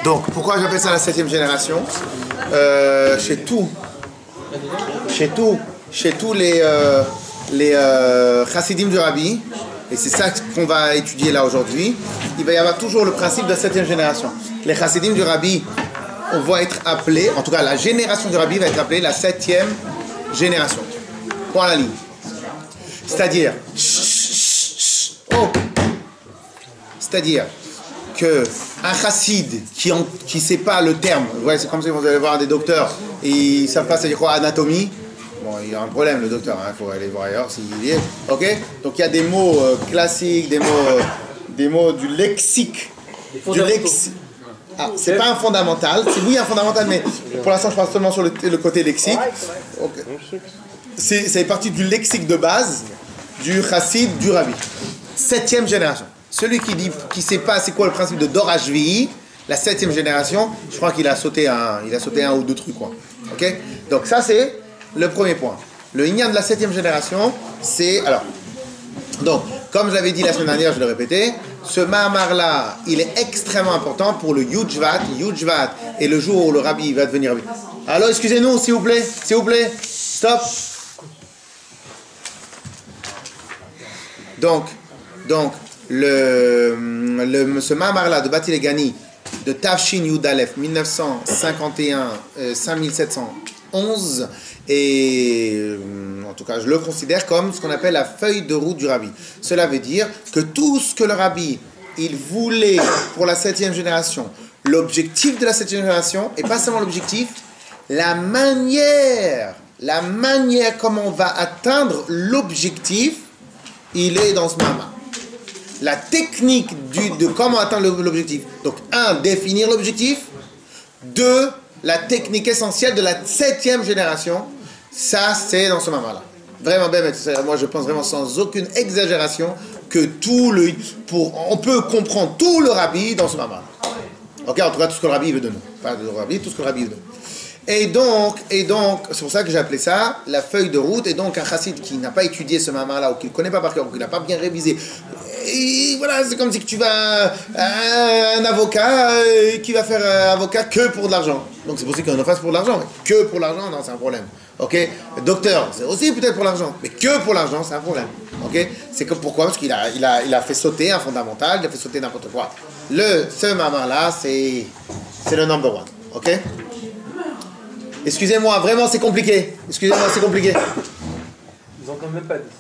Donc, pourquoi j'appelle ça la 7e génération? Chez tous les chassidim du Rabbi, et c'est ça qu'on va étudier là aujourd'hui, il va y avoir toujours le principe de la 7e génération. Les chassidim du Rabbi, on va être appelés, en tout cas la génération du Rabbi va être appelée la 7e génération. Point à la ligne. C'est-à-dire, c'est-à-dire que un chassid qui sait pas le terme, ouais, c'est comme si vous allez voir des docteurs et ils savent pas c'est quoi anatomie. Bon, il y a un problème le docteur, il faut aller voir ailleurs s'il y est. Ok. Donc il y a des mots classiques, des mots du lexique, Ah, c'est pas un fondamental. C'est oui un fondamental, mais pour l'instant je parle seulement sur le côté lexique. Okay. C'est partie du lexique de base du chassid du Rabbi. 7e génération. Celui qui sait pas c'est quoi le principe de Dor HVI, la 7e génération, je crois qu'il a sauté un ou deux trucs quoi. Ok. Donc ça c'est le premier point. Le Inyan de la 7e génération, c'est alors. Donc, comme je l'avais dit la semaine dernière, je le répétais, ce Mahamar-là, il est extrêmement important pour le Yudjvat. Yudjvat est le jour où le Rabbi va devenir Rabbi. Alors, excusez-nous, s'il vous plaît, stop. Donc, ce Mahamar-là de Bati Legani, de Tafshin Yudalef, 1951, 5711, et en tout cas je le considère comme ce qu'on appelle la feuille de route du Rabbi. Cela veut dire que tout ce que le Rabbi il voulait pour la 7e génération, l'objectif de la 7e génération, et pas seulement l'objectif, la manière comment on va atteindre l'objectif, il est dans ce Mahamar. La technique de comment atteindre l'objectif. Donc, 1, définir l'objectif. 2, la technique essentielle de la 7e génération. Ça, c'est dans ce Mahamar-là. Vraiment, moi, je pense vraiment sans aucune exagération que on peut comprendre tout le Rabbi dans ce Mahamar. Ok, en tout cas, tout ce que le Rabbi veut de nous. Pas le Rabbi, tout ce que le Rabbi veut de nous. Et donc, c'est pour ça que j'ai appelé ça la feuille de route. Et donc, un chassid qui n'a pas étudié ce Mahamar-là, ou qui ne le connaît pas par cœur, ou qui n'a pas bien révisé, et voilà, c'est comme si tu vas un avocat qui va faire avocat que pour de l'argent. Donc c'est possible qu'on en fasse pour de l'argent. Que pour l'argent, non, c'est un problème. Ok. Docteur, c'est aussi peut-être pour l'argent, mais que pour l'argent, c'est un problème. Ok. C'est comme pourquoi? Parce qu'il a fait sauter un fondamental, il a fait sauter n'importe quoi. Ce Mahamar-là, c'est le number one. Ok. Excusez-moi, vraiment c'est compliqué. Ils n'entendent même pas dit.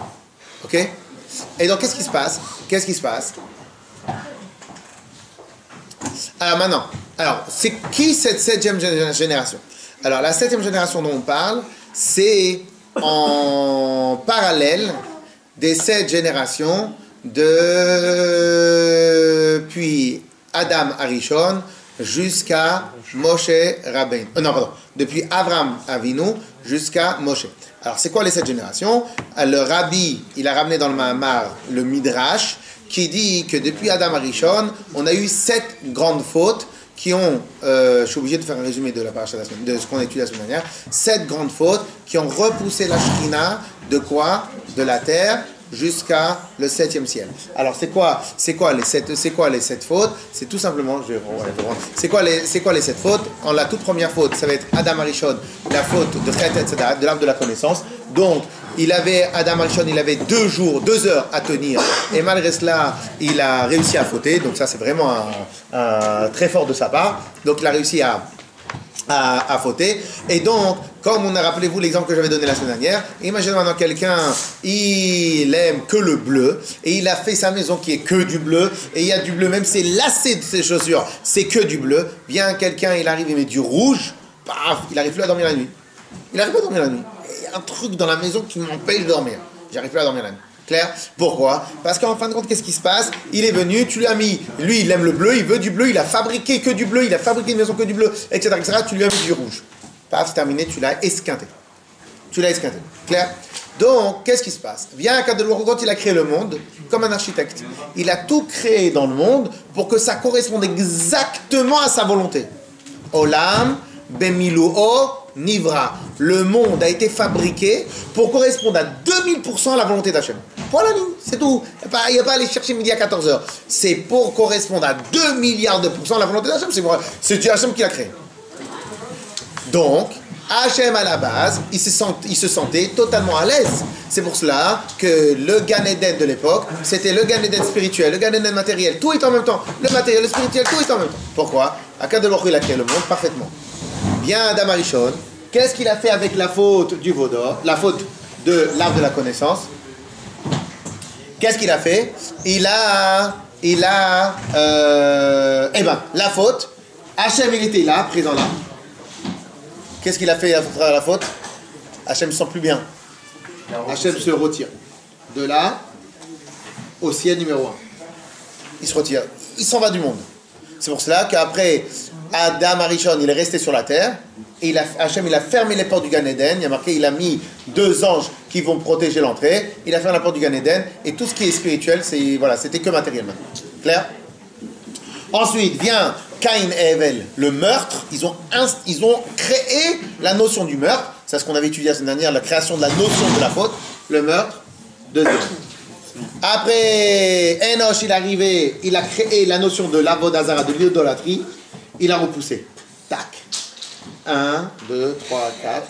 Ok. Et donc, qu'est-ce qui se passe? Alors maintenant, c'est qui cette 7e génération? Alors, la 7e génération dont on parle, c'est en parallèle des 7 générations depuis Adam Arishon jusqu'à Moshe Rabbeinu. Depuis Avram Avinu jusqu'à Moshe. Alors, c'est quoi les 7 générations? Le Rabbi, il a ramené dans le Mahamar le Midrash qui dit que depuis Adam Arishon, on a eu 7 grandes fautes qui ont, je suis obligé de faire un résumé de la paracha de ce qu'on a étudié la semaine dernière, 7 grandes fautes qui ont repoussé la Shrina de quoi? De la terre jusqu'à le 7e ciel. Alors c'est quoi les 7 fautes? C'est tout simplement, c'est quoi les 7 fautes? La toute première faute, ça va être Adam Arishon, la faute de Chet et Tzedakah, de l'arbre de la connaissance. Donc Adam Arishon, il avait 2 heures à tenir, et malgré cela, il a réussi à fauter. Donc ça, c'est vraiment un très fort de sa part. Donc il a réussi à fauter. Et donc, comme rappelez-vous l'exemple que j'avais donné la semaine dernière, imaginez maintenant quelqu'un, il aime que le bleu, et il a fait sa maison qui est que du bleu, et il y a du bleu, même ses lacets de ses chaussures, c'est que du bleu. Vient quelqu'un, il arrive, il met du rouge, paf, il n'arrive plus à dormir la nuit. Il y a un truc dans la maison qui m'empêche de dormir. J'arrive plus à dormir la nuit. Clair? Pourquoi? Parce qu'en fin de compte, qu'est-ce qui se passe? Il est venu, tu lui as mis, lui il aime le bleu, il veut du bleu, il a fabriqué que du bleu, il a fabriqué une maison que du bleu, etc. Tu lui as mis du rouge. Paf, c'est terminé, tu l'as esquinté. Clair? Donc, qu'est-ce qui se passe? Vient Akadosh, quand il a créé le monde, comme un architecte, il a tout créé dans le monde pour que ça corresponde exactement à sa volonté. Olam, Bemiluo, Nivra. Le monde a été fabriqué pour correspondre à 2000% à la volonté d'Hachem. Voilà, c'est tout. Il n'y a pas à aller chercher midi à 14h. C'est pour correspondre à 2 milliards de pourcents à la volonté d'Hachem. C'est Dieu Hachem qui l'a créé. Donc, Hachem à la base, il se sentait totalement à l'aise. C'est pour cela que le Gan Eden de l'époque, c'était le Gan Eden spirituel, le Gan Eden matériel, tout est en même temps. Le matériel, le spirituel, tout est en même temps. Pourquoi? Akadosh Baruch Hu, il a créé le monde parfaitement. Vient Adam Arishon, qu'est-ce qu'il a fait avec la faute du Vaudor, la faute de l'arbre de la connaissance? Qu'est-ce qu'il a fait? La faute, Hachem il était là, présent là. Qu'est-ce qu'il a fait à la faute? Hachem ne se sent plus bien. Hachem se retire. De là au ciel numéro 1. Il se retire. Il s'en va du monde. C'est pour cela qu'après Adam Arishon, il est resté sur la terre. Et Hachem, il a fermé les portes du Gan Eden. Il y a marqué, il a mis 2 anges qui vont protéger l'entrée. Il a fermé la porte du Gan Eden. Et tout ce qui est spirituel, c'était que matériel maintenant. Clair? Ensuite vient Caïn et Hevel, le meurtre. Ils ont créé la notion du meurtre. C'est ce qu'on avait étudié la semaine dernière, la création de la notion de la faute. Le meurtre. Deuxième. Après, Enoch, il est arrivé, il a créé la notion de l'Avodah Zara, de l'idolâtrie. Il a repoussé. Tac. 1, 2, 3, 4,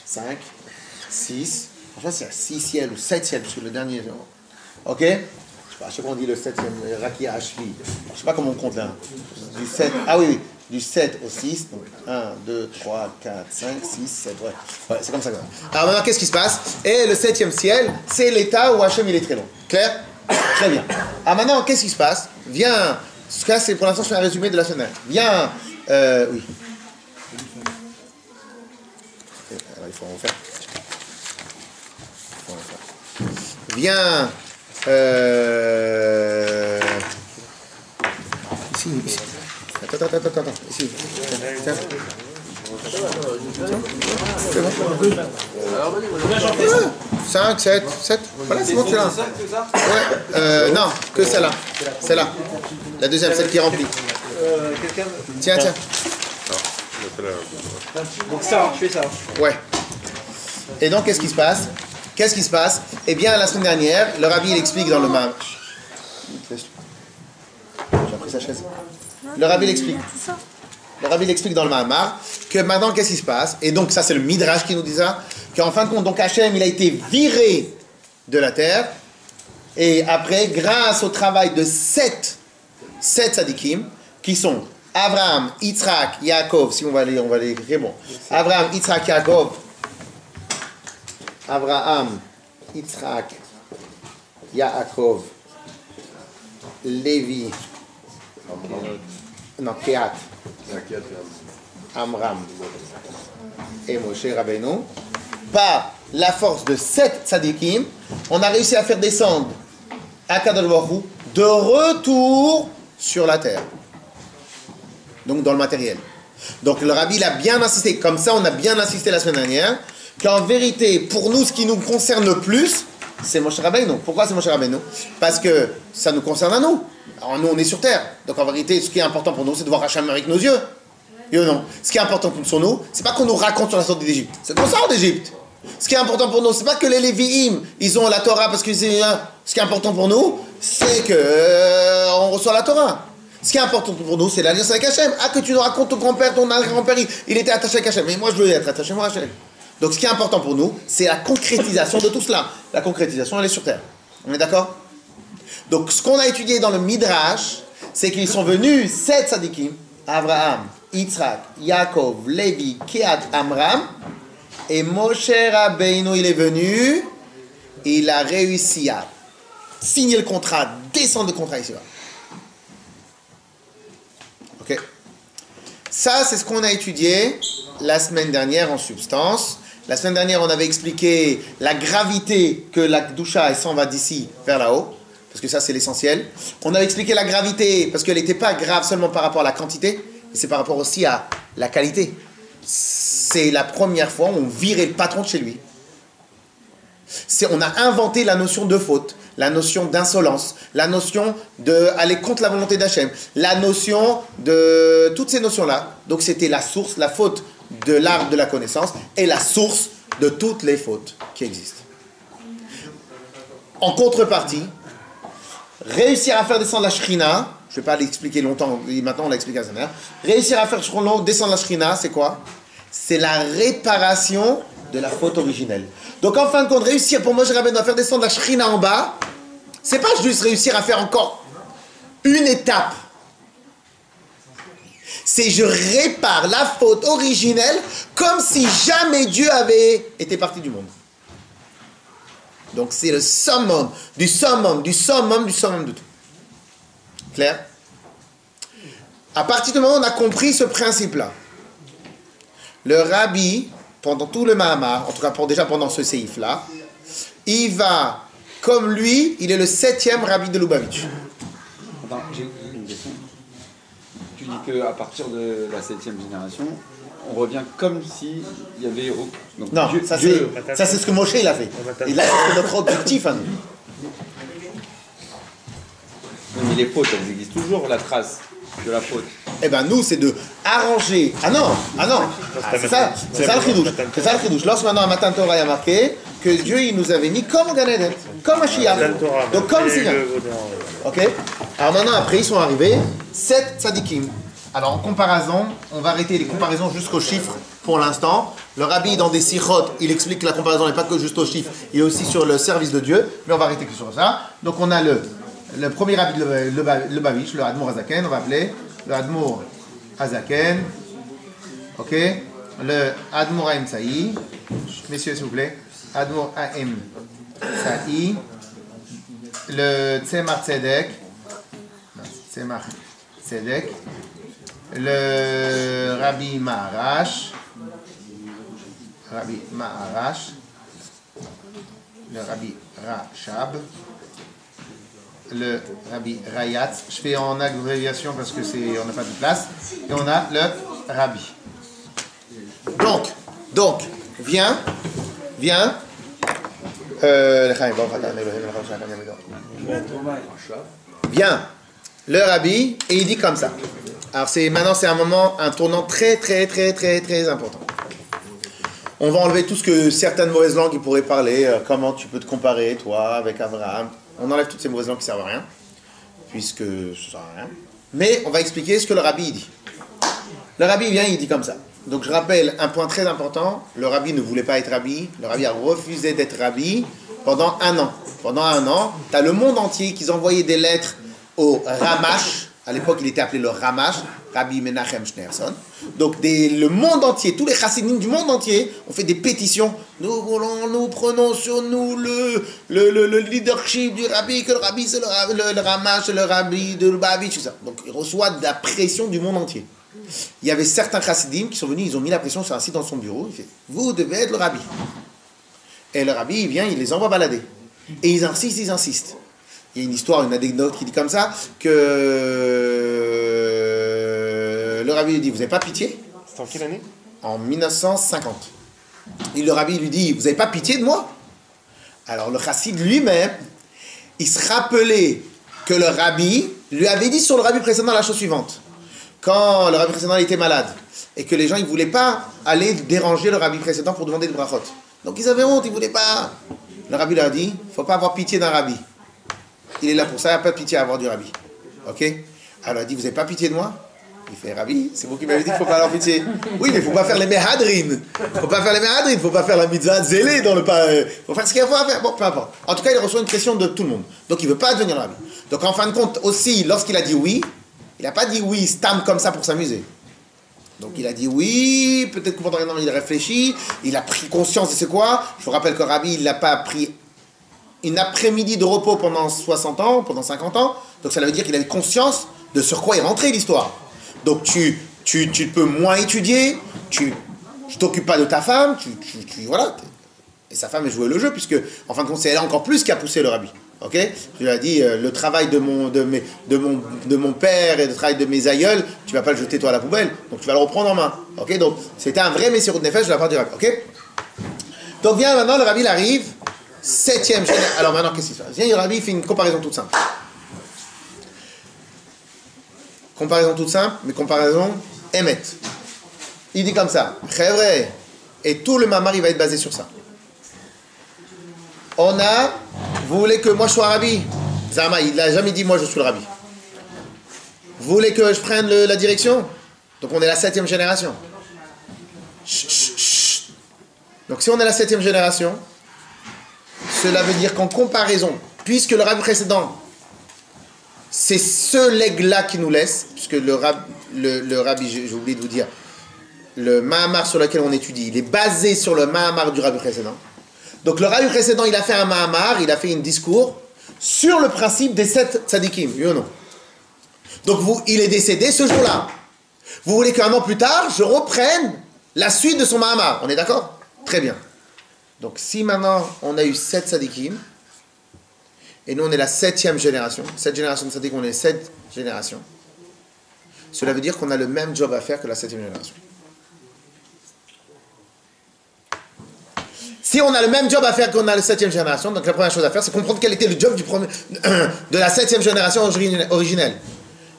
5, 6. Enfin, c'est 6e ou 7e, parce que le dernier. Ok? Je sais pas, on dit le 7e, Raki Ashvi. Je sais pas comment on compte là. Du 7, oui. Du 7 au 6. Donc 1, 2, 3, 4, 5, 6, 7. Ouais, c'est comme ça. Alors maintenant, qu'est-ce qui se passe? Et le 7e ciel, c'est l'état où Hachem il est très long. Clair? Très bien. Alors maintenant, qu'est-ce qui se passe? Viens. Ce cas, c'est pour l'instant, je fais un résumé de la semaine. Viens. Oui. Alors, il faut en refaire. Viens. Ici. Attends. Ici. Tiens. C'est bon. 5, 7. Voilà, c'est bon, c'est là. Ouais. Non, que celle-là. Celle-là. La deuxième, celle qui est remplie. Tiens. Donc ça, je fais ça. Ouais. Et donc, qu'est-ce qui se passe? Eh bien, la semaine dernière, le rabbi il explique dans le Mahamar. J'ai pris sa chaise. Le rabbi l'explique. Le rabbi l'explique dans le Mahamar que maintenant, qu'est-ce qui se passe? Et donc, ça, c'est le Midrash qui nous dit ça. Qu'en fin de compte, donc Hachem, il a été viré de la terre. Et après, grâce au travail de 7 tzadikim, qui sont Abraham, Yitzhak, Yaakov, si on va les écrire, bon. Abraham, Yitzhak, Yaakov. Abraham, Yitzhak, Yaakov, Lévi, Kehat, Amram et Moshe Rabbeinu. Par la force de 7 tzadikim, on a réussi à faire descendre Akadosh Baruch Hu de retour sur la terre. Donc dans le matériel. Donc le rabbi il a bien insisté, comme ça on a bien insisté la semaine dernière, qu'en vérité, pour nous, ce qui nous concerne le plus, c'est Moshe Rabbeinu. Pourquoi c'est Moshe Rabbeinu? Parce que ça nous concerne à nous. Alors nous, on est sur terre. Donc en vérité, ce qui est important pour nous, c'est de voir Hachem avec nos yeux. Et non. Ce qui est important pour nous, c'est pas qu'on nous raconte sur la sortie d'Égypte. C'est qu'on sort d'Égypte. Ce qui est important pour nous, c'est pas que les Lévi'im, ils ont la Torah parce que c'est... Ce qui est important pour nous, c'est que on reçoit la Torah. Ce qui est important pour nous, c'est l'alliance avec Hachem. Ah, que tu nous racontes ton grand-père, ton grand-père, il était attaché avec Hachem. Mais moi, je veux être attaché à Hachem. Donc, ce qui est important pour nous, c'est la concrétisation de tout cela. La concrétisation, elle est sur terre. On est d'accord? Donc, ce qu'on a étudié dans le Midrash, c'est qu'ils sont venus, 7 tzadikim, Abraham, Yitzhak, Yaakov, Lévi, Kehat, Amram, et Moshe Rabbeinu, il est venu, et il a réussi à signer le contrat, descendre le contrat ici-bas. Ok? Ça, c'est ce qu'on a étudié la semaine dernière en substance. La semaine dernière, on avait expliqué la gravité que la Kedusha s'en va d'ici vers là-haut, parce que ça, c'est l'essentiel. On a expliqué la gravité, parce qu'elle n'était pas grave seulement par rapport à la quantité, mais c'est par rapport aussi à la qualité. C'est la première fois où on virait le patron de chez lui. On a inventé la notion de faute, la notion d'insolence, la notion d'aller contre la volonté d'Hachem, la notion de toutes ces notions-là. Donc c'était la source, la faute de l'arbre de la connaissance est la source de toutes les fautes qui existent. En contrepartie, réussir à faire descendre la Shrina, je ne vais pas l'expliquer longtemps, maintenant on l'a expliqué à sa mère, réussir à faire descendre la Shrina, c'est quoi? C'est la réparation de la faute originelle. Donc en fin de compte, réussir pour Moshe Rabbeinu à faire descendre la Shrina en bas, c'est pas juste réussir à faire encore une étape. C'est je répare la faute originelle comme si jamais Dieu avait été parti du monde. Donc c'est le summum du summum du summum du summum de tout. Clair? À partir du moment où on a compris ce principe-là, le rabbi, pendant tout le Mahamar, en tout cas déjà pendant ce séif-là, il va, comme lui, il est le 7e rabbi de Lubavitch. Attends, j'ai une question. Tu dis qu'à partir de la 7e génération, on revient comme s'il y avait... Donc, Non, ça c'est ce que Moshe il a fait. Et là, c'est notre objectif à nous. Mais les fautes, elles existent toujours, la trace de la faute. Eh bien, nous, c'est de arranger. Ah non. C'est ça le chidouche. C'est ça le chidouche. Lorsque maintenant, à Matan Torah, il y a marqué que Dieu, il nous avait mis comme au Gan Eden, comme à Shia. Donc, comme c'est bien. Ok? Alors maintenant, après, ils sont arrivés 7 tzadikim. Alors, en comparaison, on va arrêter les comparaisons jusqu'aux chiffres pour l'instant. Le rabbi, dans des sichot, il explique que la comparaison n'est pas que juste aux chiffres, il est aussi sur le service de Dieu. Mais on va arrêter que sur ça. Donc, on a le premier rabbi de Lubavitch, le Admour Hazaken, on va appeler le Admour Hazaken, ok, le Admour Haim Saï, messieurs s'il vous plaît, Admour Haim Saï, le Tzemach Tzedek, le Rabbi Maharash, le Rabbi Rachab, le Rabbi Rayatz. Je fais en abréviation parce que on n'a pas de place. Et on a le Rabbi. Donc, viens. Viens, le Rabbi, et il dit comme ça. Alors maintenant c'est un tournant très important. On va enlever tout ce que certaines mauvaises langues qui pourraient parler, comment tu peux te comparer toi avec Abraham. On enlève toutes ces mauvaises langues qui ne servent à rien, puisque ça ne sert à rien. Mais on va expliquer ce que le Rabbi dit. Le Rabbi vient, il dit comme ça. Donc je rappelle un point très important, le Rabbi ne voulait pas être Rabbi, le Rabbi a refusé d'être Rabbi pendant 1 an. Pendant 1 an, tu as le monde entier qui envoyait des lettres au Ramash. À l'époque, il était appelé le Ramash, Rabbi Menachem Schneerson. Donc, le monde entier, tous les chassidim du monde entier ont fait des pétitions. Nous prenons sur nous le leadership du Rabbi, que le Rabbi c'est le Ramash, le Rabbi de Lubavitch, tout ça. Donc, il reçoit de la pression du monde entier. Il y avait certains chassidim qui sont venus, ils ont mis la pression sur un site dans son bureau. Il fait, vous devez être le Rabbi. Et le Rabbi, il vient, il les envoie balader. Et ils insistent. Il y a une histoire, une anecdote qui dit comme ça, que le Rabbi lui dit, vous n'avez pas pitié? C'était en quelle année? En 1950. Et le Rabbi lui dit, vous n'avez pas pitié de moi? Alors le chassid lui-même, il se rappelait que le Rabbi lui avait dit sur le Rabbi précédent la chose suivante. Quand le Rabbi précédent était malade, et que les gens ne voulaient pas aller déranger le Rabbi précédent pour demander le brachot. Donc ils avaient honte, ils ne voulaient pas. Le Rabbi leur a dit, il ne faut pas avoir pitié d'un Rabbi. Il est là pour ça, il n'y a pas de pitié à avoir du Rabbi. Ok? Alors il dit, vous n'avez pas pitié de moi? Il fait, Rabbi, c'est vous qui m'avez dit qu'il ne faut pas avoir pitié. Oui, mais il ne faut pas faire les mehadrin. Il ne faut pas faire les mehadrin, il ne faut pas faire la mitzvah zélé dans le pas. Il faut faire ce qu'il faut faire. Bon, peu importe. En tout cas, il reçoit une pression de tout le monde. Donc il ne veut pas devenir Rabbi. Donc en fin de compte, aussi, lorsqu'il a dit oui, il n'a pas dit oui, stam comme ça pour s'amuser. Donc il a dit oui, peut-être que pendant un an il a réfléchi, il a pris conscience de c'est quoi. Je vous rappelle que Rabbi, il n'a pas pris une après-midi de repos pendant 60 ans, pendant 50 ans. Donc ça veut dire qu'il avait conscience de sur quoi est rentrée l'histoire. Donc tu peux moins étudier, tu t'occupes pas de ta femme, voilà. Et sa femme a joué le jeu, puisque en fin de compte c'est elle encore plus qui a poussé le Rabbi. Ok, je lui ai dit le travail de mon père et le travail de mes aïeuls, tu vas pas le jeter toi à la poubelle, donc tu vas le reprendre en main. Ok, donc c'était un vrai messirut nefesh de la part du Rabbi. Ok, donc viens maintenant, le Rabbi il arrive, 7e génération. Alors maintenant qu'est-ce qui se passe? Viens, le Rabbi fait une comparaison toute simple. Comparaison toute simple, mais comparaison émet. Il dit comme ça, très vrai. Et tout le mamar, il va être basé sur ça. Vous voulez que moi je sois rabbi? Zama, il n'a jamais dit moi je suis le rabbi. Vous voulez que je prenne la direction? Donc on est la 7e génération. Chut, chut, chut. Donc si on est la 7e génération, cela veut dire qu'en comparaison, puisque le rabbi précédent, c'est ce legs-là qui nous laisse, puisque le rabbi, j'ai oublié de vous dire, le Mahamar sur lequel on étudie, il est basé sur le Mahamar du rabbi précédent. Donc le rabbi précédent, il a fait un Mahamar, il a fait un discours sur le principe des 7 tzadikim, oui ou non? Donc il est décédé ce jour-là. Vous voulez qu'un an plus tard, je reprenne la suite de son Mahamar, on est d'accord? Très bien. Donc si maintenant on a eu 7 tzadikim, et nous on est la 7e génération, cette génération de tzadikim, on est 7 générations, cela veut dire qu'on a le même job à faire que la 7e génération. Si on a le même job à faire qu'on a la 7e génération, donc la première chose à faire, c'est comprendre quel était le job de la 7e génération originelle.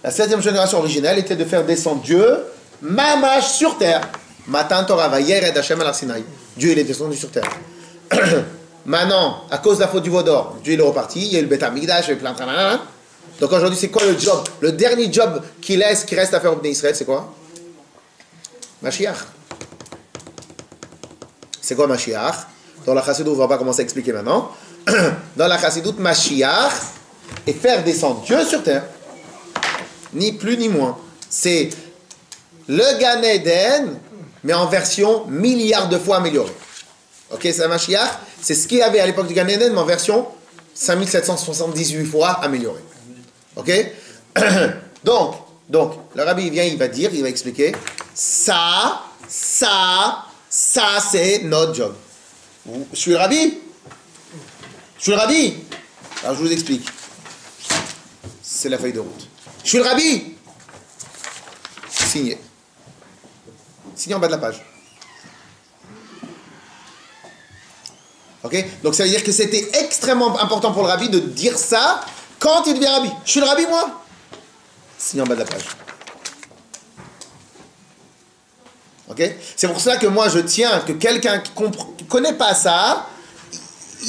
La 7e génération originelle était de faire descendre Dieu, mamash sur terre. Matan Torah va yered Hashem al Sinaï. Dieu il est descendu sur terre. Maintenant, à cause de la faute du veau d'or, Dieu il est reparti, il y a eu le Beth Amikdash, il y a eu plein de... Donc aujourd'hui, c'est quoi le job? Le dernier job qui reste à faire au Bnei Israël, c'est quoi? Mashiach. C'est quoi Mashiach? Dans la Chassidoute, on ne va pas commencer à expliquer maintenant. Dans la Chassidoute, Mashiach et faire descendre Dieu sur terre. Ni plus ni moins. C'est le Gan Eden, mais en version milliards de fois améliorée. Ok, c'est la Mashiach. C'est ce qu'il y avait à l'époque du Gan Eden, mais en version 5778 fois améliorée. Ok? Donc, le rabbi il vient, il va dire, il va expliquer. Ça, c'est notre job. Je suis le rabbi. Je suis le rabbi. Alors je vous explique. C'est la feuille de route. Je suis le rabbi. Signé. Signé en bas de la page. Ok? Donc ça veut dire que c'était extrêmement important pour le rabbi de dire ça quand il devient rabbi. Je suis le rabbi, moi. Signé en bas de la page. Ok? C'est pour cela que moi je tiens que quelqu'un qui ne connaît pas ça,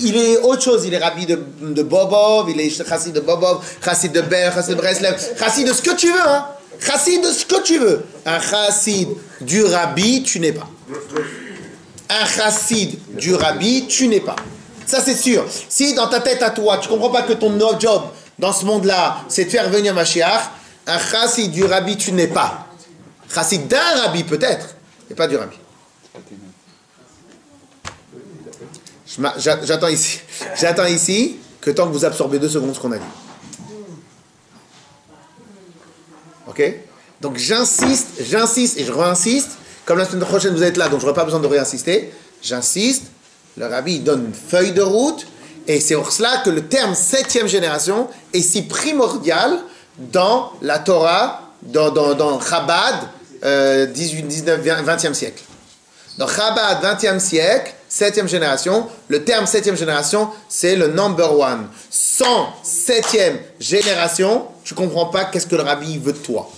il est autre chose. Il est rabbi de Bobov, il est chassid de Bobov, chassid de Ber, chassid de Breslev, chassid de ce que tu veux. Hein? Chassid de ce que tu veux. Un chassid du rabbi, tu n'es pas. Un chassid du rabbi, tu n'es pas. Ça c'est sûr. Si dans ta tête à toi, tu ne comprends pas que ton job dans ce monde-là, c'est de faire venir Mashiach, un chassid du rabbi, tu n'es pas. Chassid d'un rabbi peut-être, mais pas du rabbi. J'attends ici que tant que vous absorbez 2 secondes ce qu'on a dit. Ok? Donc j'insiste et je réinsiste. Comme la semaine prochaine vous êtes là, donc je n'aurai pas besoin de réinsister. J'insiste. Le rabbi il donne une feuille de route. Et c'est pour cela que le terme 7e génération est si primordial dans la Torah, dans Chabad, 18, 19, 20e siècle. Dans Chabad, 20e siècle, 7e génération, le terme 7e génération, c'est le number one. Sans 7e génération, tu ne comprends pas qu'est-ce que le rabbi veut de toi.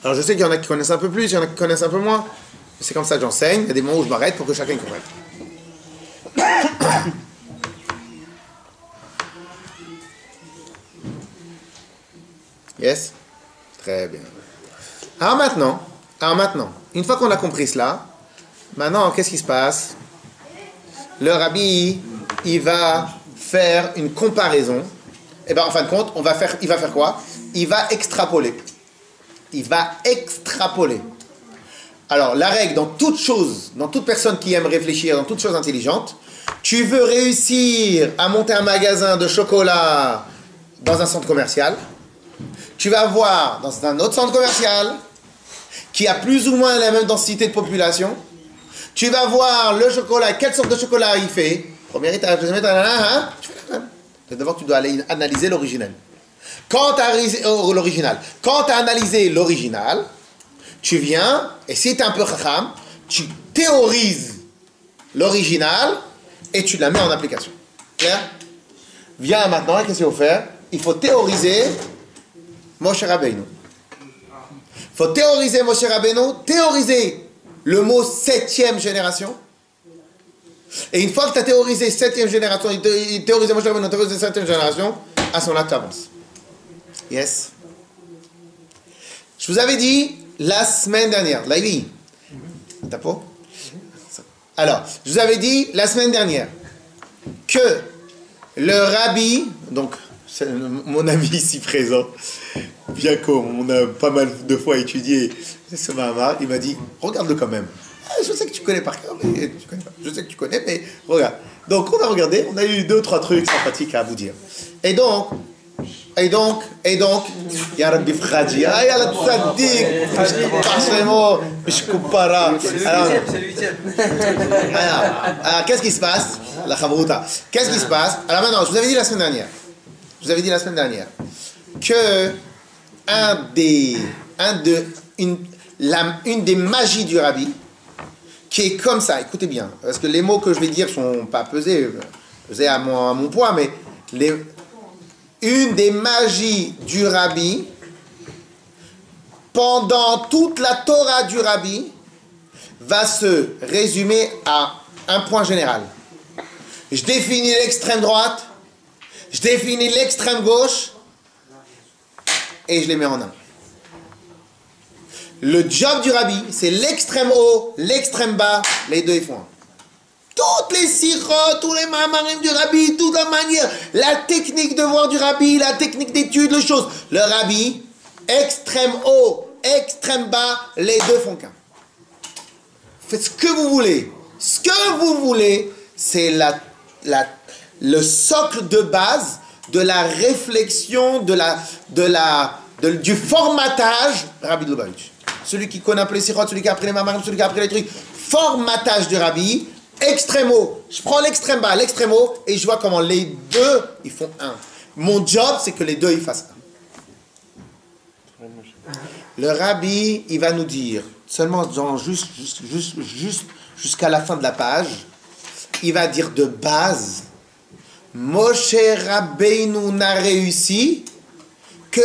Alors je sais qu'il y en a qui connaissent un peu plus, il y en a qui connaissent un peu moins. C'est comme ça que j'enseigne. Il y a des moments où je m'arrête pour que chacun comprenne. Yes? Très bien. Alors maintenant, une fois qu'on a compris cela, maintenant, qu'est-ce qui se passe? Le rabbi, il va faire une comparaison. Et bien, en fin de compte, il va faire quoi? Il va extrapoler. Alors, la règle dans toute chose, dans toute personne qui aime réfléchir, dans toute chose intelligente, tu veux réussir à monter un magasin de chocolat dans un centre commercial, tu vas voir dans un autre centre commercial qui a plus ou moins la même densité de population, tu vas voir le chocolat, quelle sorte de chocolat il fait, premier étage, deuxième étage, tu fais la même. D'abord, tu dois aller analyser l'original. Quand tu as analysé l'original, tu viens, et si tu es un peu chacham, tu théorises l'original et tu la mets en application. Clair? Viens maintenant, qu'est-ce qu'il faut faire? Il faut théoriser Moshe Rabbeinu. Il faut théoriser Moshe Rabbeinu, théoriser le mot 7e génération. Et une fois que tu as théorisé 7e génération, théorisé Moshe Rabbeinu, théorisé 7e génération, à ce moment-là, tu avances. Yes. Je vous avais dit la semaine dernière, Laïvi, t'as pas? Alors, je vous avais dit la semaine dernière que le rabbi, donc c'est mon ami ici présent, bien qu'on a pas mal de fois étudié ce Mahamar, il m'a dit, regarde-le quand même. Ah, je sais que tu connais par cœur, mais tu connais pas. Je sais que tu connais, mais regarde. Donc on a regardé, on a eu 2-3 trucs sympathiques à vous dire. Et donc, Ya Rabbi Fradji, ya la tzaddik, parfaitement, je compara. C'est le 8e. Alors, qu'est-ce qui se passe? La Chavruta. Qu'est-ce qui se passe? Alors maintenant, je vous avais dit la semaine dernière que une des magies du Rabbi, qui est comme ça, écoutez bien, parce que les mots que je vais dire sont pas pesés à mon poids, mais une des magies du Rabbi, pendant toute la Torah du Rabbi, va se résumer à un point général. Je définis l'extrême droite, je définis l'extrême gauche, et je les mets en un. Le job du Rabbi, c'est l'extrême haut, l'extrême bas, les deux ils font un. Toutes les sirotes, tous les mamarim du Rabbi, toute la manière, la technique de voir du Rabbi, la technique d'étude, les choses. Le Rabbi, extrême haut, extrême bas, les deux font qu'un. Faites ce que vous voulez. Ce que vous voulez, c'est le socle de base de la réflexion, du formatage Rabbi de Lubavitch. Celui qui connaît un peu les sirotes, celui qui a appris les mamarim, celui qui a appris les trucs. Formatage du Rabbi. Extrême haut, je prends l'extrême bas, l'extrême haut, et je vois comment les deux, ils font un. Mon job, c'est que les deux, ils fassent un. Le Rabbi, il va nous dire, seulement jusqu'à la fin de la page, il va dire de base, Moshe Rabbeinu n'a réussi que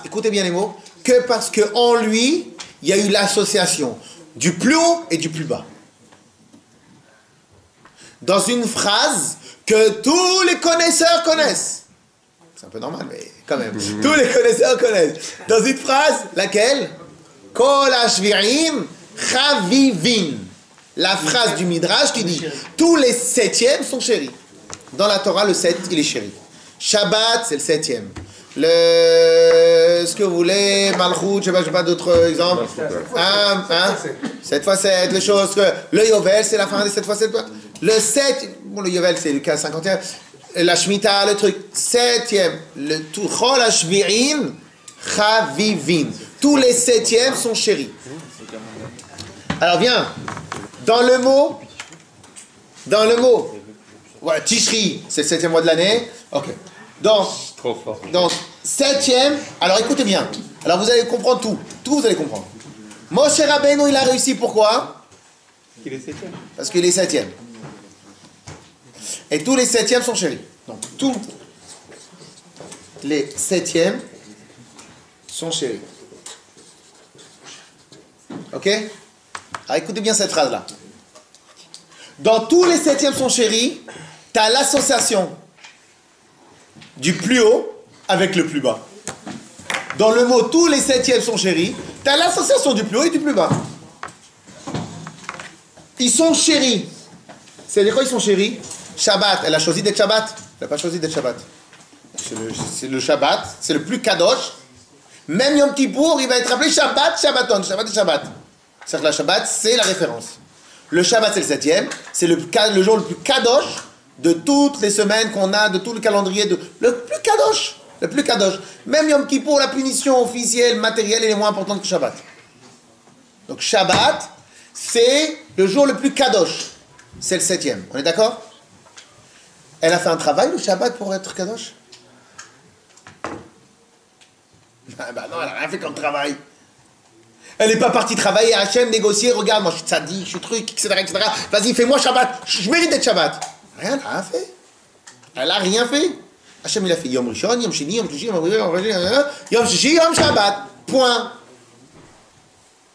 écoutez bien les mots, que parce qu'en lui, il y a eu l'association du plus haut et du plus bas. Dans une phrase que tous les connaisseurs connaissent. C'est un peu normal, mais quand même. Tous les connaisseurs connaissent. Dans une phrase, laquelle? Kol hashvirim chavivin. La phrase du Midrash qui dit tous les 7e sont chéris. Dans la Torah, le 7, il est chéri. Shabbat, c'est le 7e. Ce que vous voulez, Malchut, je sais pas d'autres exemples. 7 x 7, les choses que. Le Yovel, c'est la fin des 7 x 7. Le 7, bon, le Yovel, c'est le cas 51. La Shemitah, le truc. 7e, le tout. Chol hashvirim chavivin. Tous les 7e sont chéris. Alors viens, dans le mot, voilà, Tishri, c'est le 7e mois de l'année. Ok. Donc, 7e, alors écoutez bien. Alors vous allez comprendre tout. Tout vous allez comprendre. Moshe Rabbeinu, il a réussi, pourquoi? Il est 7e. Parce qu'il est 7e. Et tous les 7e sont chéris. Donc tous les 7e sont chéris. Ok? Alors écoutez bien cette phrase-là. Dans tous les 7e sont chéris, tu as l'association du plus haut avec le plus bas. Dans le mot tous les 7e sont chéris, tu as l'association du plus haut et du plus bas. Ils sont chéris. C'est-à-dire quoi ils sont chéris? Shabbat, elle a choisi d'être Shabbat. Elle n'a pas choisi d'être Shabbat. C'est le Shabbat, c'est le plus kadosh. Même Yom Kippour, il va être appelé Shabbat, Shabbaton, Shabbat et Shabbat. C'est-à-dire que la Shabbat, c'est la référence. Le Shabbat, c'est le 7e, c'est le jour le plus kadosh de toutes les semaines qu'on a, de tout le calendrier, le plus kadosh. Le plus kadosh. Même Yom Kippour, la punition officielle, matérielle, elle est moins importante que Shabbat. Donc Shabbat, c'est le jour le plus kadosh. C'est le 7e. On est d'accord? Elle a fait un travail, le Shabbat, pour être kadosh? Bah non, elle n'a rien fait comme travail. Elle n'est pas partie travailler à Hachem, négocier, regarde, moi je suis tzaddik, je suis truc, etc., etc. Vas-y, fais-moi Shabbat, je mérite d'être Shabbat. Rien, elle n'a rien fait. Elle n'a rien fait. Hachem, il a fait Yom Rishon, Yom Sheni, Yom Shishi, Yom Shishi, Yom Shabbat. Point.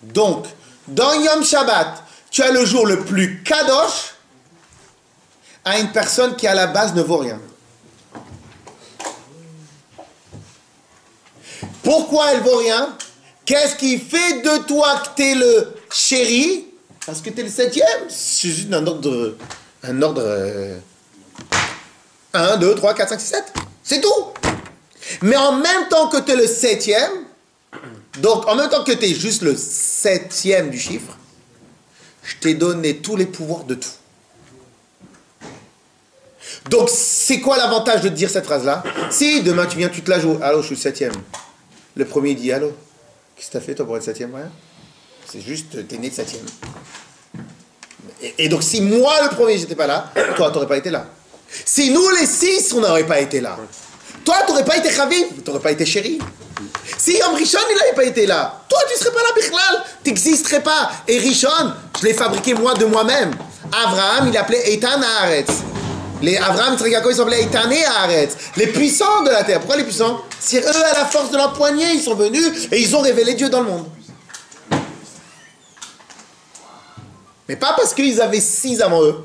Donc, dans Yom Shabbat, tu as le jour le plus kadosh à une personne qui à la base ne vaut rien. Pourquoi elle vaut rien? Qu'est-ce qui fait de toi que tu es le chéri? Parce que tu es le 7e. C'est juste un ordre 1, 2, 3, 4, 5, 6, 7. C'est tout. Mais en même temps que tu es le 7e, donc en même temps que tu es juste le 7e du chiffre, je t'ai donné tous les pouvoirs de tout. Donc c'est quoi l'avantage de dire cette phrase-là? Si demain tu viens, tu te la joues. Allô, je suis le 7e. Le premier dit allô. Qu'est-ce que tu as fait toi pour être 7e? Rien. C'est juste, t'es né de 7e. Et donc si moi le premier j'étais pas là, toi t'aurais pas été là. Si nous les 6 on n'aurait pas été là, toi t'aurais pas été Chaviv, t'aurais pas été chéri. Si Yom Rishon il n'avait pas été là, toi tu serais pas là Bichlal, t'existerais pas. Et Rishon, je l'ai fabriqué moi de moi-même. Abraham il appelait Eitan Haaretz. Les Abraham, Yitzhak, Yaakov, ils s'appelaient Eitan Haaretz. Les puissants de la terre. Pourquoi les puissants? C'est eux à la force de leur poignet, ils sont venus et ils ont révélé Dieu dans le monde. Mais pas parce qu'ils avaient 6 avant eux.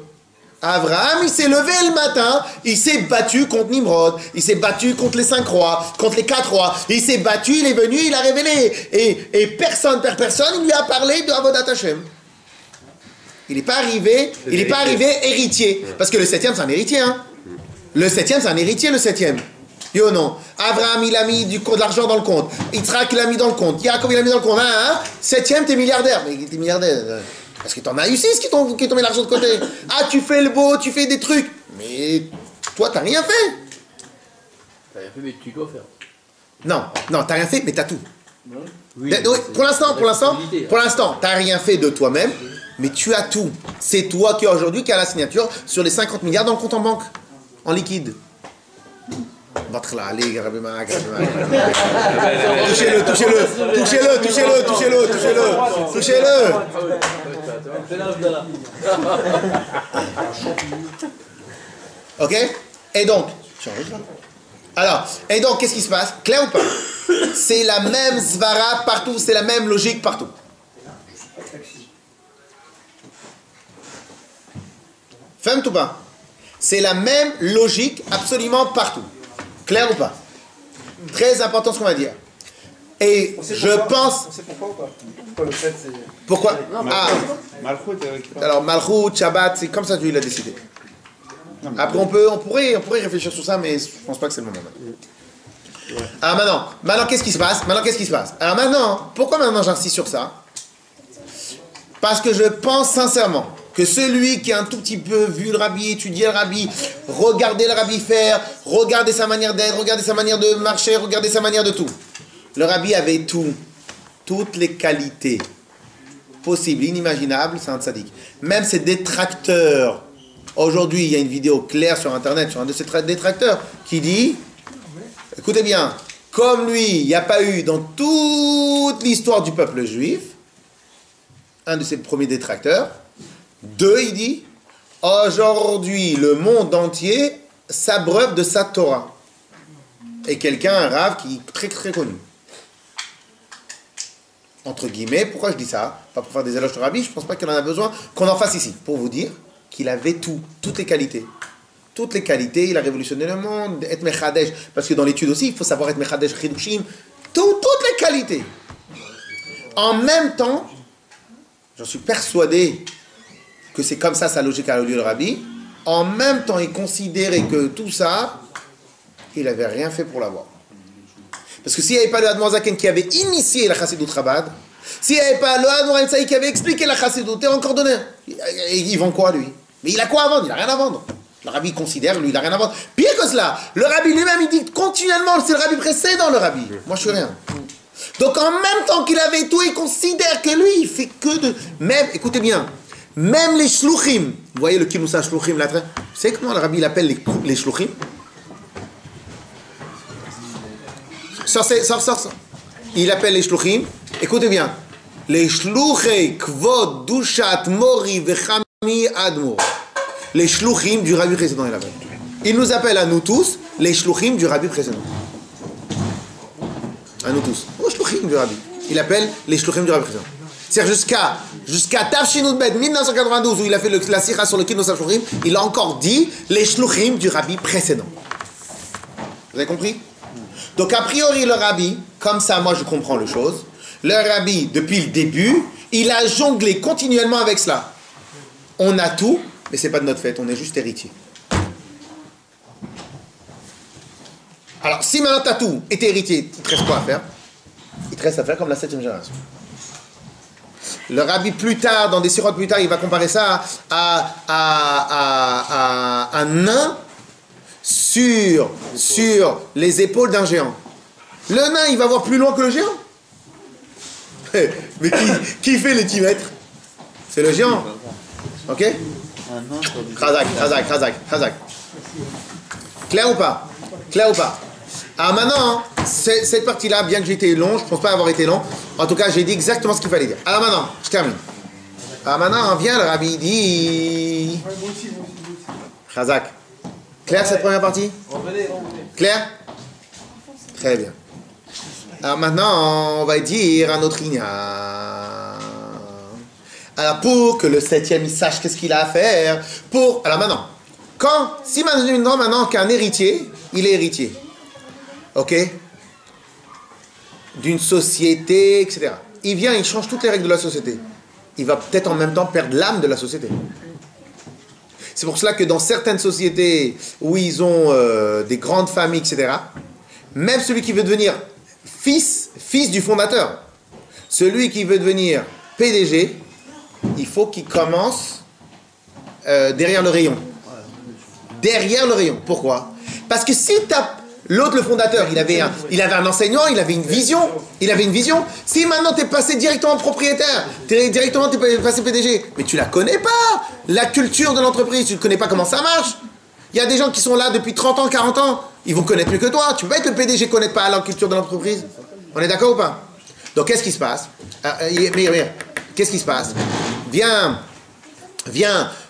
Abraham, il s'est levé le matin, il s'est battu contre Nimrod, il s'est battu contre les 5 rois, contre les 4 rois, il s'est battu, il est venu, il a révélé. Et personne, il lui a parlé de Avodat Hashem. Il n'est pas arrivé, héritier. Parce que le 7e, c'est un héritier. Hein. Le 7e, c'est un héritier, le 7e. Yo non. Abraham, il a mis de l'argent dans le compte. Yitzhak, il a mis dans le compte. Yaakov, il a mis dans le compte. 7e, t'es milliardaire. Mais t'es milliardaire. Parce que t'en as eu 6 qui t'ont mis l'argent de côté. Ah, tu fais le beau, tu fais des trucs. Mais toi, t'as rien fait. T'as rien fait, mais tu dois faire. Non, t'as rien fait, mais t'as tout. Oui, pour l'instant, t'as rien fait de toi-même, mais tu as tout. C'est toi qui aujourd'hui qui as la signature sur les 50 milliards dans le compte en banque, en liquide. Votre là, allez, touchez-le. Ok? Et donc, qu'est-ce qui se passe? Clair ou pas? C'est la même svara partout, c'est la même logique partout. Femme ou pas? C'est la même logique absolument partout. Clair ou pas? Très important ce qu'on va dire. Et je pense... On sait pourquoi ou pas? Pourquoi le fait c'est... Pourquoi? Malchut, Alors Malchut, Shabbat, c'est comme ça que Dieu l'a décidé. Après on pourrait réfléchir sur ça, mais je pense pas que c'est le moment. Alors maintenant qu'est-ce qui se passe? Alors maintenant, pourquoi maintenant j'insiste sur ça? Parce que je pense sincèrement que celui qui a un tout petit peu vu le rabbi, étudié le rabbi, regardé le rabbi faire, regardé sa manière d'être, regardé sa manière de marcher, regardé sa manière de tout. Le rabbi avait toutes les qualités possibles, inimaginables, c'est un tzaddik. Même ses détracteurs, aujourd'hui il y a une vidéo claire sur internet, sur un de ses détracteurs, qui dit, écoutez bien, comme lui, il n'y a pas eu dans toute l'histoire du peuple juif, un de ses premiers détracteurs, 2, il dit, aujourd'hui, le monde entier s'abreuve de sa Torah. Et quelqu'un, un rave, qui est très très connu. Entre guillemets, pourquoi je dis ça? Pas pour faire des éloges de rabbi, je ne pense pas qu'il en a besoin qu'on en fasse ici. Pour vous dire qu'il avait toutes les qualités. Toutes les qualités, il a révolutionné le monde, être mechadesh. Parce que dans l'étude aussi, il faut savoir être mechadesh, chidushim. Toutes les qualités. En même temps, j'en suis persuadé que c'est comme ça sa logique à lui le rabbi. En même temps, il considérait que tout ça, il n'avait rien fait pour l'avoir. Parce que s'il n'y avait pas le Admor Zaken qui avait initié la Chassidut Chabad, s'il n'y avait pas le Admor Haim qui avait expliqué la Chassidut, et encore donné, il vend quoi lui? Mais il a quoi à vendre? Il n'a rien à vendre. Le rabbi considère, lui, il n'a rien à vendre. Pire que cela, le rabbi lui-même, il dit continuellement, c'est le rabbi précédent, le rabbi. Moi, je suis rien. Donc en même temps qu'il avait tout, il considère que lui, il fait que de... Même, écoutez bien, même les shluchim, vous voyez le kinousa shluchim là, vous savez comment le rabbi il appelle les shluchim? Sors. Il appelle les shluchim, écoutez bien, les shluchei kvod dushat mori vechami admor. Les shluchim du rabbi précédent, il appelle. Il nous appelle à nous tous les shluchim du rabbi précédent. À nous tous. Les shluchim du rabbi. Il appelle les shluchim du rabbi précédent. C'est-à-dire jusqu'à Tafshinut Bet 1992 où il a fait la sikha sur le Kinnos HaShluchim, il a encore dit les shluchim du rabbi précédent. Vous avez compris? Donc a priori le rabbi, comme ça moi je comprends les choses, le rabbi depuis le début, il a jonglé continuellement avec cela. On a tout, mais c'est pas de notre fait, on est juste héritier. Alors si maintenant tu as tout et t'es héritier, il te reste quoi à faire? Il te reste à faire comme la 7e génération. Le rabbi plus tard, dans des sirotes plus tard, il va comparer ça à un nain sur les épaules d'un géant. Le nain, il va voir plus loin que le géant. Mais qui fait les 10 mètres? C'est le géant. Ok? Khazak. Clair ou pas? Alors maintenant, cette partie-là, bien que j'ai été long, je ne pense pas avoir été long. En tout cas, j'ai dit exactement ce qu'il fallait dire. Alors maintenant, je termine. Alors maintenant, vient le rabbi dit... Khazak. Clair cette première partie? Clair? Très bien. Alors maintenant, on va dire un autre igna. Alors pour que le 7e il sache qu'est-ce qu'il a à faire, alors maintenant, si maintenant qu'un héritier, il est héritier, ok, d'une société, etc. Il vient, il change toutes les règles de la société. Il va peut-être en même temps perdre l'âme de la société. C'est pour cela que dans certaines sociétés où ils ont des grandes familles, etc., même celui qui veut devenir fils du fondateur, celui qui veut devenir PDG, il faut qu'il commence derrière le rayon. Derrière le rayon. Pourquoi? Parce que si l'autre, le fondateur, il avait un enseignant, il avait une vision. Si maintenant tu es passé directement propriétaire, directement tu es passé PDG, mais tu la connais pas, la culture de l'entreprise, tu ne connais pas comment ça marche. Il y a des gens qui sont là depuis 30 ans, 40 ans, ils vont connaître mieux que toi. Tu peux pas être le PDG, connaître pas la culture de l'entreprise. On est d'accord ou pas? Donc qu'est-ce qui se passe? Qu'est-ce qui se passe? Vient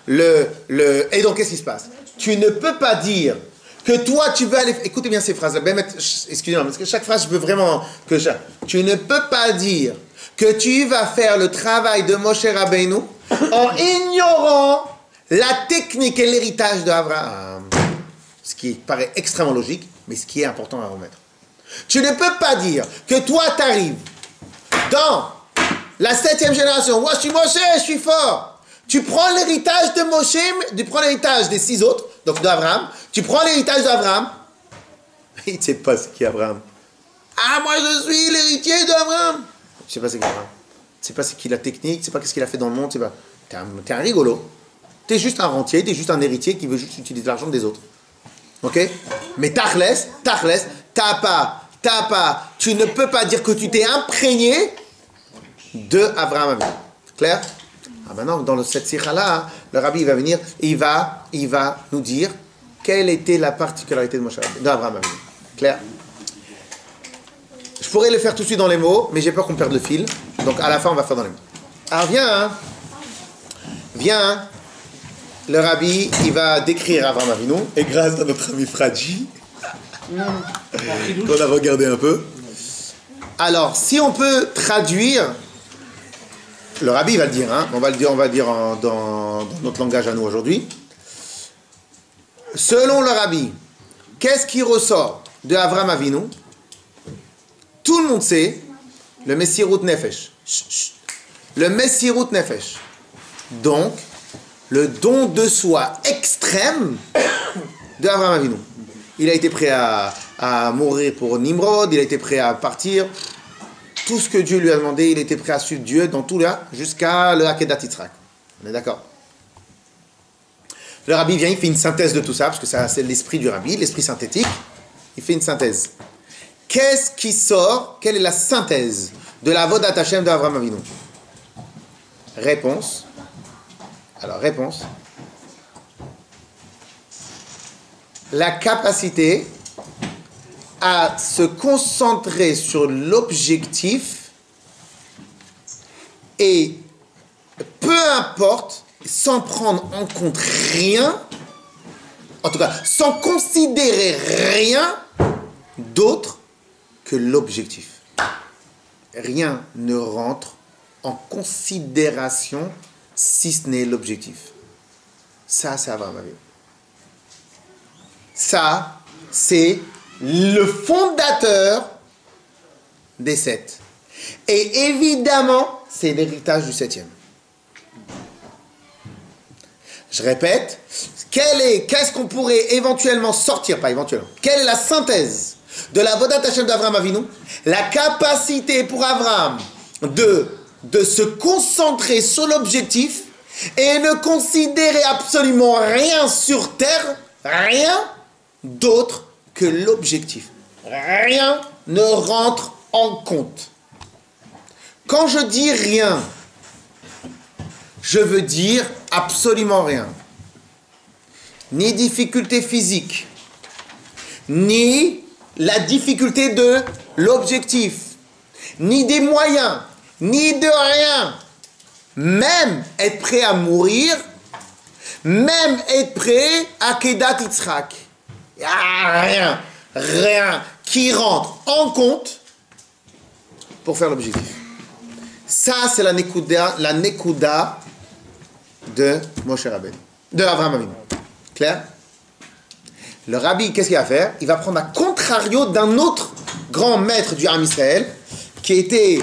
et donc qu'est-ce qui se passe? Tu ne peux pas dire que toi tu veux aller... Écoutez bien ces phrases-là. Excusez-moi, parce que chaque phrase, je veux vraiment que tu ne peux pas dire que tu vas faire le travail de Moshe Rabbeinu en ignorant la technique et l'héritage d'Abraham. Ce qui paraît extrêmement logique, mais ce qui est important à remettre. Tu ne peux pas dire que toi tu arrives dans la 7e génération. Moi je suis Moshe, je suis fort. Tu prends l'héritage de Moshe, tu prends l'héritage des 6 autres, donc d'Abraham. Tu prends l'héritage d'Abraham. Il ne sait pas ce qu'est Abraham. Ah, moi je suis l'héritier d'Abraham. Je ne sais pas ce qu'est Abraham. Tu ne sais pas ce qu'est la technique, tu ne sais pas ce qu'il a fait dans le monde. Tu es un rigolo. Tu es juste un rentier, tu es juste un héritier qui veut juste utiliser l'argent des autres. Ok? Mais tachles, t'as pas, tu ne peux pas dire que tu t'es imprégné de Abraham. Clair? Ah, maintenant, dans cette sikha-là, le rabbi va venir et il va nous dire quelle était la particularité d'Abraham. Clair? Je pourrais le faire tout de suite dans les mots, mais j'ai peur qu'on perde le fil. Donc à la fin, on va faire dans les mots. Alors viens, le rabbi, il va décrire Abraham Avinu, et grâce à notre ami Fradji, qu'on a regardé un peu. Alors, si on peut traduire, le rabbi va le dire, on va le dire dans notre langage à nous aujourd'hui. Selon le rabbi, qu'est-ce qui ressort de Abraham Avinu? Tout le monde sait le Messirut Nefesh. Le Messirut Nefesh. Donc, le don de soi extrême de Abraham Avinu. Il a été prêt à mourir pour Nimrod, il a été prêt à partir. Tout ce que Dieu lui a demandé, il était prêt à suivre Dieu dans tout là, jusqu'à le Akedat Yitzhak. On est d'accord? Le rabbi vient, il fait une synthèse de tout ça, parce que ça, c'est l'esprit du rabbi, l'esprit synthétique. Il fait une synthèse. Qu'est-ce qui sort? Quelle est la synthèse de la Avodat Hashem d'Abraham Avinu? Réponse. Alors, réponse. La capacité à se concentrer sur l'objectif et peu importe, sans prendre en compte rien, en tout cas, sans considérer rien d'autre que l'objectif. Rien ne rentre en considération si ce n'est l'objectif. Ça, c'est Avraham Avinu. Ça, c'est le fondateur des 7. Et évidemment, c'est l'héritage du 7e. Je répète, qu'est-ce qu'on pourrait éventuellement sortir, pas éventuellement, quelle est la synthèse de la Avodat Hashem d'Avraham Avinu? La capacité pour Avraham de se concentrer sur l'objectif et ne considérer absolument rien sur terre, rien d'autre que l'objectif. Rien ne rentre en compte. Quand je dis rien, je veux dire absolument rien. Ni difficulté physique, ni la difficulté de l'objectif, ni des moyens, ni de rien. Même être prêt à mourir, même être prêt à Kedat Yitzhak. Il n'y a rien qui rentre en compte pour faire l'objectif. Ça, c'est la Nekuda de Moshe Rabbeinu, de Avraham Avinu. Clair? Le rabbi, qu'est-ce qu'il va faire? Il va prendre à contrario d'un autre grand maître du Ham Israël, qui était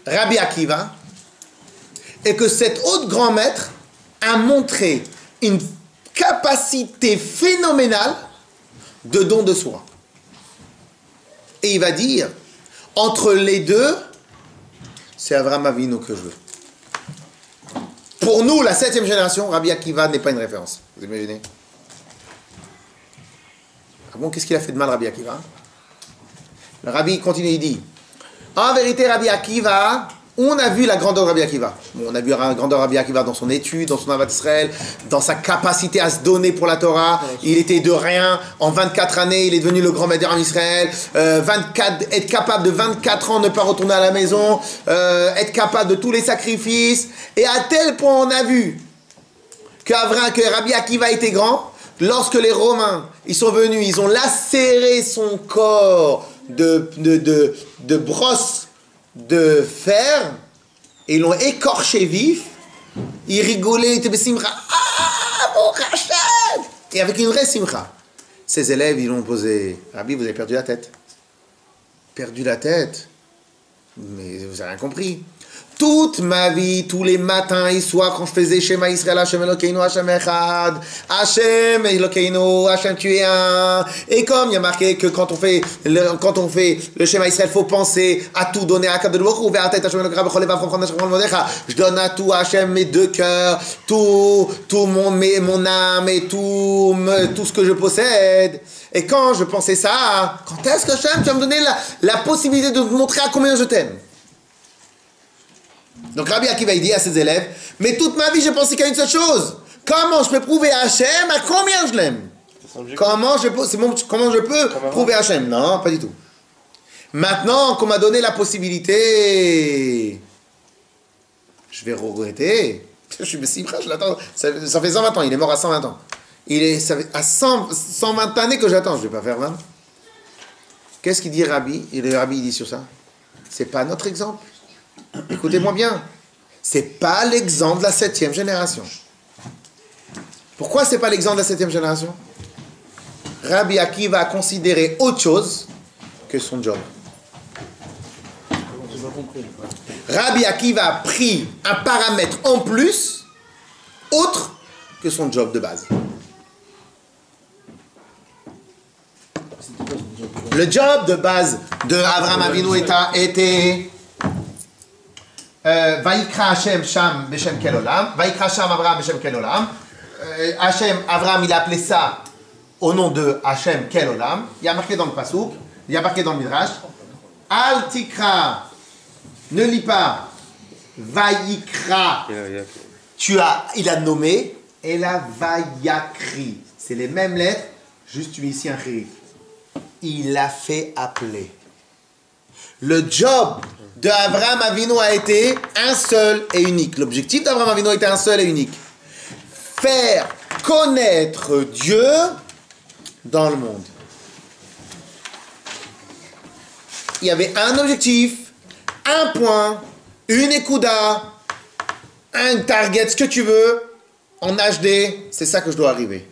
Rabbi Akiva, et que cet autre grand maître a montré une capacité phénoménale de don de soi. Et il va dire, entre les deux, c'est Avraham Avinu que je veux. Pour nous, la 7e génération, Rabbi Akiva n'est pas une référence. Vous imaginez? Ah bon, qu'est-ce qu'il a fait de mal, Rabbi Akiva? Le Rabbi continue, il dit, en vérité, Rabbi Akiva, on a vu la grandeur de Rabbi Akiva. Bon, on a vu la grandeur de Rabbi Akiva dans son étude, dans son Avat Israël, dans sa capacité à se donner pour la Torah. Il était de rien. En 24 années, il est devenu le grand maître en Israël. Être capable de 24 ans ne pas retourner à la maison. Être capable de tous les sacrifices. Et à tel point, on a vu que Rabbi Akiva était grand. Lorsque les Romains, ils sont venus, ils ont lacéré son corps de brosses de fer, et ils l'ont écorché vif. Ils rigolaient, ils étaient besimcha. Ah, mon Rachad! Et avec une vraie simcha. Ses élèves, ils l'ont posé. Rabbi, vous avez perdu la tête. Perdu la tête? Mais vous n'avez rien compris. Toute ma vie, tous les matins et soirs, quand je faisais Shema Israël, Hashem Elokeinu, Hashem Echad, Hashem Elokeinu, Hashem tu es un. Et comme il y a marqué que quand on fait le Shema Israël, il faut penser à tout donner à Kadosh Baruch Hu, je donne à tout Hashem mes deux cœurs, tout mon âme et tout ce que je possède. Et quand je pensais ça, quand est-ce que Hashem, tu vas me donner la possibilité de te montrer à combien je t'aime? Donc Rabbi Akiva il dit à ses élèves, mais toute ma vie j'ai pensé qu'à une seule chose. Comment je peux prouver à Hachem à combien je l'aime? Comment je peux prouver à Hachem? Non, pas du tout. Maintenant qu'on m'a donné la possibilité, je vais regretter. Je suis Bessimcha, je l'attends. Ça fait 120 ans, il est mort à 120 ans. Ça fait à 120 années que j'attends, je ne vais pas faire 20. Qu'est-ce qu'il dit Rabbi? Et le Rabbi il dit sur ça, c'est pas notre exemple. Écoutez-moi bien, c'est pas l'exemple de la 7e génération. Pourquoi c'est pas l'exemple de la 7e génération? Rabbi Akiva a considéré autre chose que son job. Rabbi Akiva a pris un paramètre en plus, autre que son job de base. Le job de base de Avraham Avinu était Vaikra Hashem Sham Beshem Kel Olam, Vaikra Sham Avraham Beshem Kel Olam. Avraham, il a appelé ça au nom de Hashem Kel Olam. Il y a marqué dans le Pasuk, il y a marqué dans le Midrash. Al Tikra, ne lis pas. Vaikra, il a nommé, et la Vayakri. C'est les mêmes lettres, juste tu mets ici un chérif. Il a fait appeler. Le job de Avraham Avinu a été un seul et unique. L'objectif d'Avraham Avinu était un seul et unique. Faire connaître Dieu dans le monde. il y avait un objectif, un point, une écouda, un target, ce que tu veux, en HD, c'est ça que je dois arriver.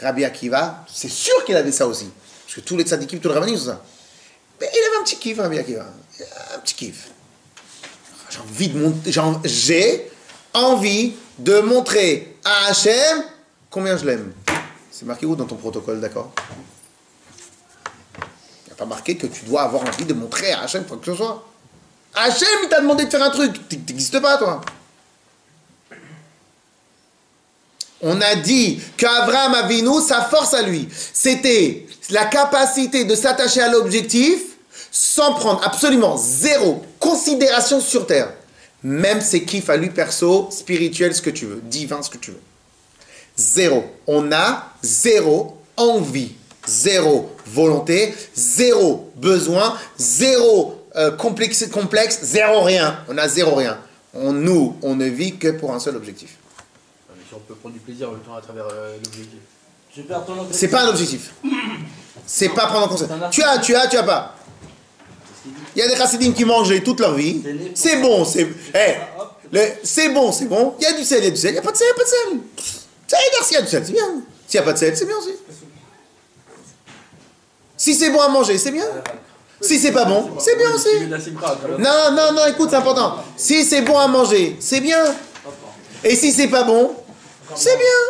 Rabbi Akiva, c'est sûr qu'il avait ça aussi. Parce que tous les tzadikim, tous les rabbinim, c'est ça. Mais il avait un petit kiff, Rabbi Akiva. Un petit kiff. J'ai envie de montrer à Hachem combien je l'aime. C'est marqué où dans ton protocole, d'accord? Il n'y a pas marqué que tu dois avoir envie de montrer à Hachem quoi que ce soit. Hachem, il t'a demandé de faire un truc. T'existes pas, toi. On a dit qu'Avraham Avinu, sa force à lui, c'était la capacité de s'attacher à l'objectif sans prendre absolument zéro considération sur terre. Même ses kiffs à lui perso, spirituel, ce que tu veux, divin, ce que tu veux. Zéro. On a zéro envie, zéro volonté, zéro besoin, zéro complexe, zéro rien. On a zéro rien. On ne vit que pour un seul objectif. Mais si on peut prendre du plaisir en même temps à travers l'objectif. C'est pas un objectif. C'est pas prendre en compte. Tu as pas. Il y a des chassidim qui mangeaient toute leur vie. C'est bon, c'est bon. Il y a du sel, il n'y a pas de sel, il n'y a pas de sel. Ça veut dire s'il y a du sel, c'est bien. S'il n'y a pas de sel, c'est bien aussi. Si c'est bon à manger, c'est bien. Si c'est pas bon, c'est bien aussi. Non, écoute, c'est important. Si c'est bon à manger, c'est bien. Et si c'est pas bon, c'est bien.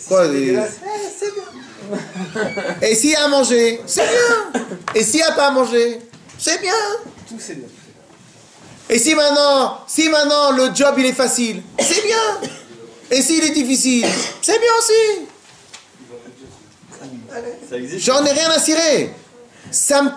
Quoi, c'est bien. Et s'il y a à manger, c'est bien. Et s'il n'y a pas à manger, c'est bien. Tout c'est bien. Et si maintenant le job il est facile, c'est bien. Et s'il est difficile, c'est bien aussi. Ça existe. J'en ai rien à cirer. Ça me